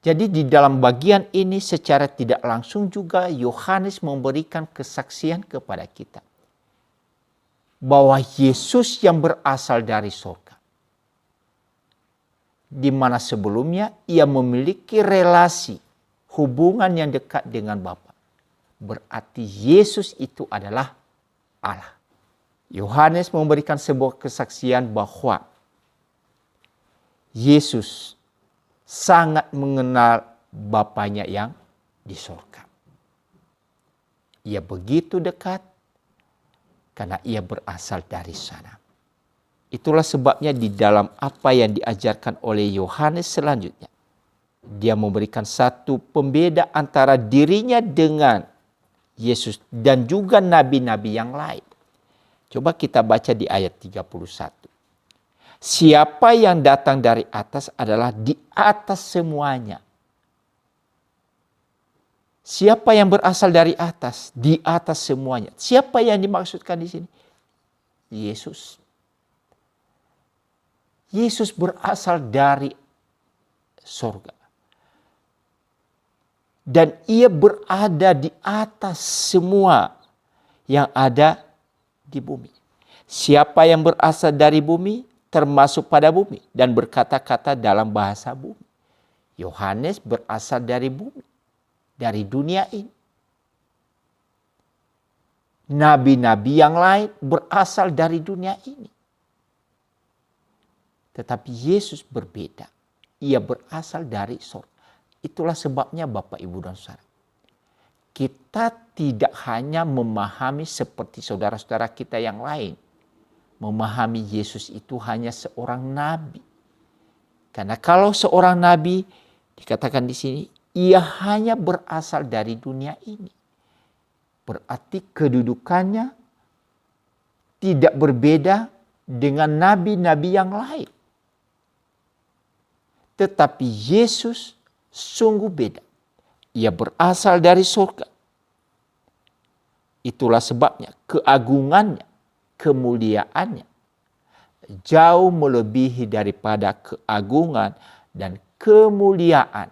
Jadi di dalam bagian ini secara tidak langsung juga Yohanes memberikan kesaksian kepada kita. Bahwa Yesus yang berasal dari surga. di mana sebelumnya ia memiliki relasi hubungan yang dekat dengan Bapa. Berarti Yesus itu adalah Allah. Yohanes memberikan sebuah kesaksian bahwa Yesus sangat mengenal Bapanya yang di surga. Ia begitu dekat karena ia berasal dari sana. Itulah sebabnya di dalam apa yang diajarkan oleh Yohanes selanjutnya, dia memberikan satu pembeda antara dirinya dengan Yesus dan juga nabi-nabi yang lain. Coba kita baca di ayat 31. Siapa yang datang dari atas adalah di atas semuanya. Siapa yang berasal dari atas, di atas semuanya. Siapa yang dimaksudkan di sini? Yesus. Yesus berasal dari surga. Dan ia berada di atas semua yang ada di bumi. Siapa yang berasal dari bumi, termasuk pada bumi dan berkata-kata dalam bahasa bumi. Yohanes berasal dari bumi, dari dunia ini. Nabi-nabi yang lain berasal dari dunia ini. Tetapi Yesus berbeda. Ia berasal dari surga. Itulah sebabnya Bapak, Ibu, dan Saudara, kita tidak hanya memahami seperti saudara-saudara kita yang lain. Memahami Yesus itu hanya seorang nabi. Karena kalau seorang nabi, dikatakan di sini, ia hanya berasal dari dunia ini. Berarti kedudukannya tidak berbeda dengan nabi-nabi yang lain. Tetapi Yesus sungguh beda. Ia berasal dari surga. Itulah sebabnya keagungannya, kemuliaannya jauh melebihi daripada keagungan dan kemuliaan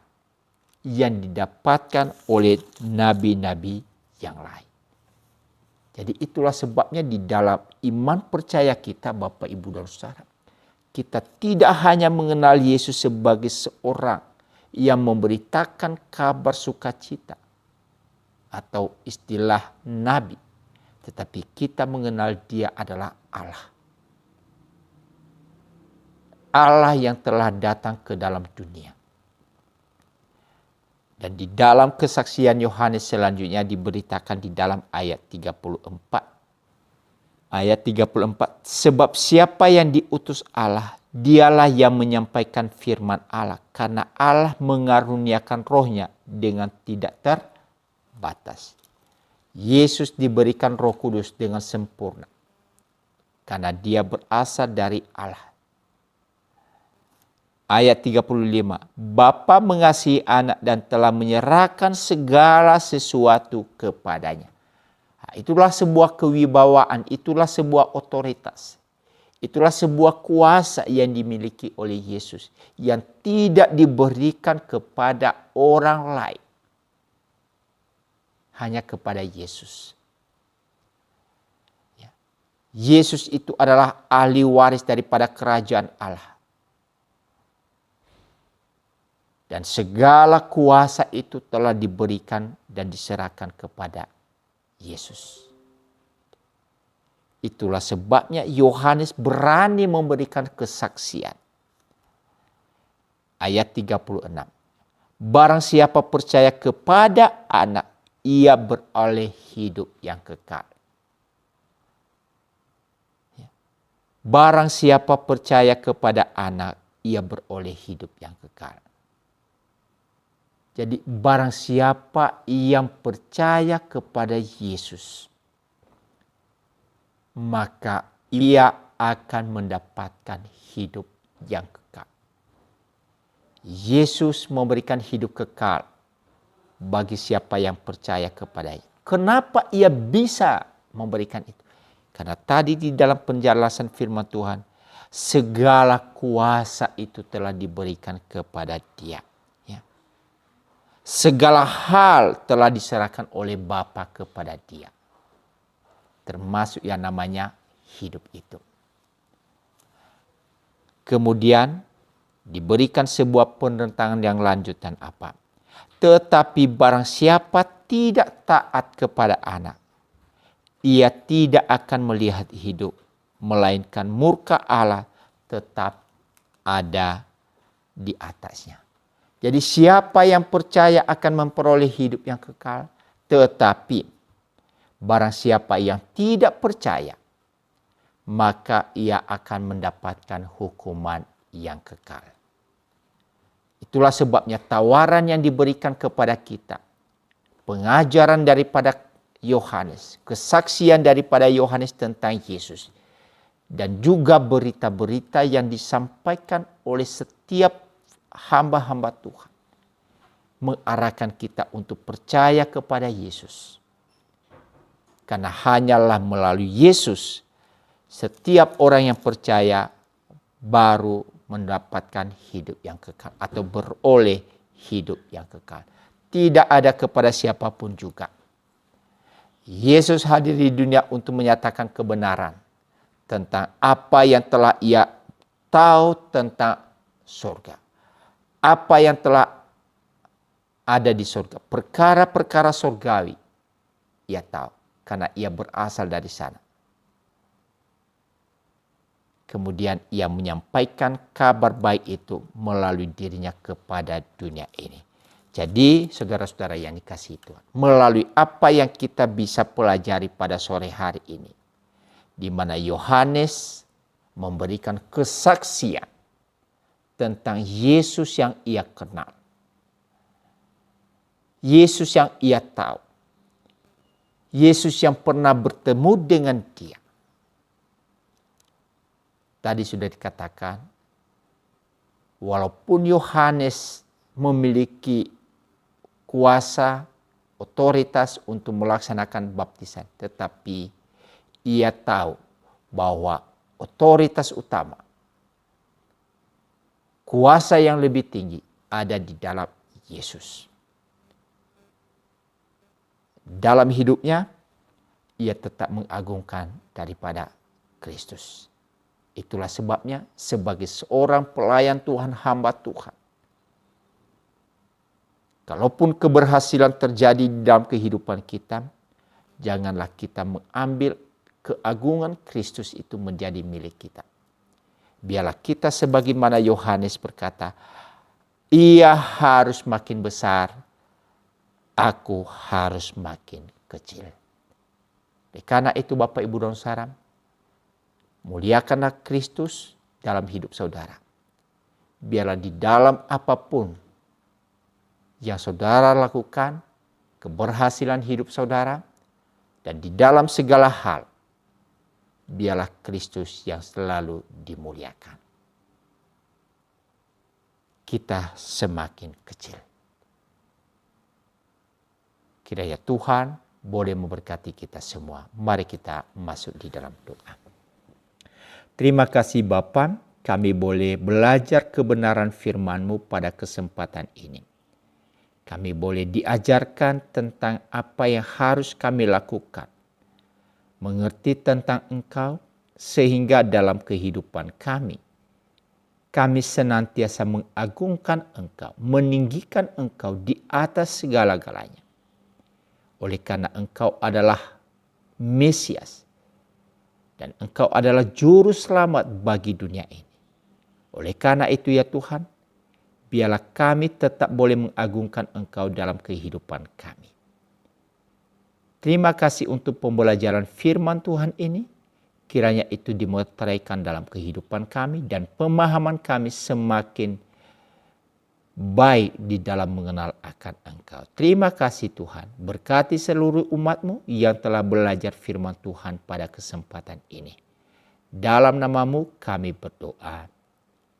yang didapatkan oleh nabi-nabi yang lain. Jadi itulah sebabnya di dalam iman percaya kita, Bapak, Ibu, dan Saudara, kita tidak hanya mengenal Yesus sebagai seorang yang memberitakan kabar sukacita atau istilah nabi, tetapi kita mengenal dia adalah Allah. Allah yang telah datang ke dalam dunia. Dan di dalam kesaksian Yohanes selanjutnya diberitakan di dalam ayat 34. Ayat 34, sebab siapa yang diutus Allah, dialah yang menyampaikan firman Allah, karena Allah mengaruniakan rohnya dengan tidak terbatas. Yesus diberikan Roh Kudus dengan sempurna, karena dia berasal dari Allah. Ayat 35, Bapa mengasihi anak dan telah menyerahkan segala sesuatu kepadanya. Itulah sebuah kewibawaan, itulah sebuah otoritas. Itulah sebuah kuasa yang dimiliki oleh Yesus yang tidak diberikan kepada orang lain. Hanya kepada Yesus. Yesus itu adalah ahli waris daripada kerajaan Allah. Dan segala kuasa itu telah diberikan dan diserahkan kepada Yesus. Itulah sebabnya Yohanes berani memberikan kesaksian. Ayat 36. Barang siapa percaya kepada anak, ia beroleh hidup yang kekal. Barang siapa percaya kepada anak, ia beroleh hidup yang kekal. Jadi barang siapa yang percaya kepada Yesus, maka ia akan mendapatkan hidup yang kekal. Yesus memberikan hidup kekal bagi siapa yang percaya kepadanya. Kenapa ia bisa memberikan itu? Karena tadi di dalam penjelasan firman Tuhan, segala kuasa itu telah diberikan kepada dia. Segala hal telah diserahkan oleh Bapa kepada dia. Termasuk yang namanya hidup itu. Kemudian diberikan sebuah penentangan yang lanjutan apa? Tetapi barang siapa tidak taat kepada anak, ia tidak akan melihat hidup, melainkan murka Allah tetap ada di atasnya. Jadi siapa yang percaya akan memperoleh hidup yang kekal, tetapi barang siapa yang tidak percaya, maka ia akan mendapatkan hukuman yang kekal. Itulah sebabnya tawaran yang diberikan kepada kita, pengajaran daripada Yohanes, kesaksian daripada Yohanes tentang Yesus, dan juga berita-berita yang disampaikan oleh setiap hamba-hamba Tuhan, mengarahkan kita untuk percaya kepada Yesus. Karena hanyalah melalui Yesus, setiap orang yang percaya baru mendapatkan hidup yang kekal atau beroleh hidup yang kekal. Tidak ada kepada siapapun juga. Yesus hadir di dunia untuk menyatakan kebenaran tentang apa yang telah ia tahu tentang surga. Apa yang telah ada di surga. Perkara-perkara surgawi ia tahu karena ia berasal dari sana. Kemudian ia menyampaikan kabar baik itu melalui dirinya kepada dunia ini. Jadi saudara-saudara yang dikasihi Tuhan, melalui apa yang kita bisa pelajari pada sore hari ini, di mana Yohanes memberikan kesaksian tentang Yesus yang ia kenal, Yesus yang ia tahu, Yesus yang pernah bertemu dengan dia. Tadi sudah dikatakan, walaupun Yohanes memiliki kuasa, otoritas untuk melaksanakan baptisan, tetapi ia tahu bahwa otoritas utama, kuasa yang lebih tinggi ada di dalam Yesus. Dalam hidupnya, ia tetap mengagungkan daripada Kristus. Itulah sebabnya sebagai seorang pelayan Tuhan, hamba Tuhan, kalaupun keberhasilan terjadi di dalam kehidupan kita, janganlah kita mengambil keagungan Kristus itu menjadi milik kita. Biarlah kita sebagaimana Yohanes berkata, ia harus makin besar, aku harus makin kecil. Karena itu Bapak Ibu dan Saudara, muliakanlah Kristus dalam hidup saudara. Biarlah di dalam apapun yang saudara lakukan, keberhasilan hidup saudara, dan di dalam segala hal, biarlah Kristus yang selalu dimuliakan. Kita semakin kecil. Kiranya Tuhan boleh memberkati kita semua. Mari kita masuk di dalam doa. Terima kasih Bapa, kami boleh belajar kebenaran firman-Mu pada kesempatan ini. Kami boleh diajarkan tentang apa yang harus kami lakukan. Mengerti tentang Engkau sehingga dalam kehidupan kami senantiasa mengagungkan Engkau, meninggikan Engkau di atas segala-galanya. Oleh karena Engkau adalah Mesias, dan Engkau adalah juru selamat bagi dunia ini. Oleh karena itu ya Tuhan, biarlah kami tetap boleh mengagungkan Engkau dalam kehidupan kami. Terima kasih untuk pembelajaran firman Tuhan ini. Kiranya itu dimeteraikan dalam kehidupan kami dan pemahaman kami semakin baik di dalam mengenal akan Engkau. Terima kasih Tuhan. Berkati seluruh umat-Mu yang telah belajar firman Tuhan pada kesempatan ini. Dalam nama-Mu kami berdoa.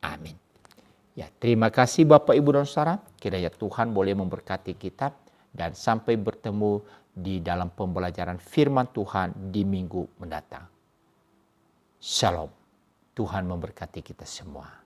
Amin. Ya, terima kasih Bapak Ibu dan Saudara. Kiranya Tuhan boleh memberkati kita dan sampai bertemu di dalam pembelajaran firman Tuhan di minggu mendatang. Shalom. Tuhan memberkati kita semua.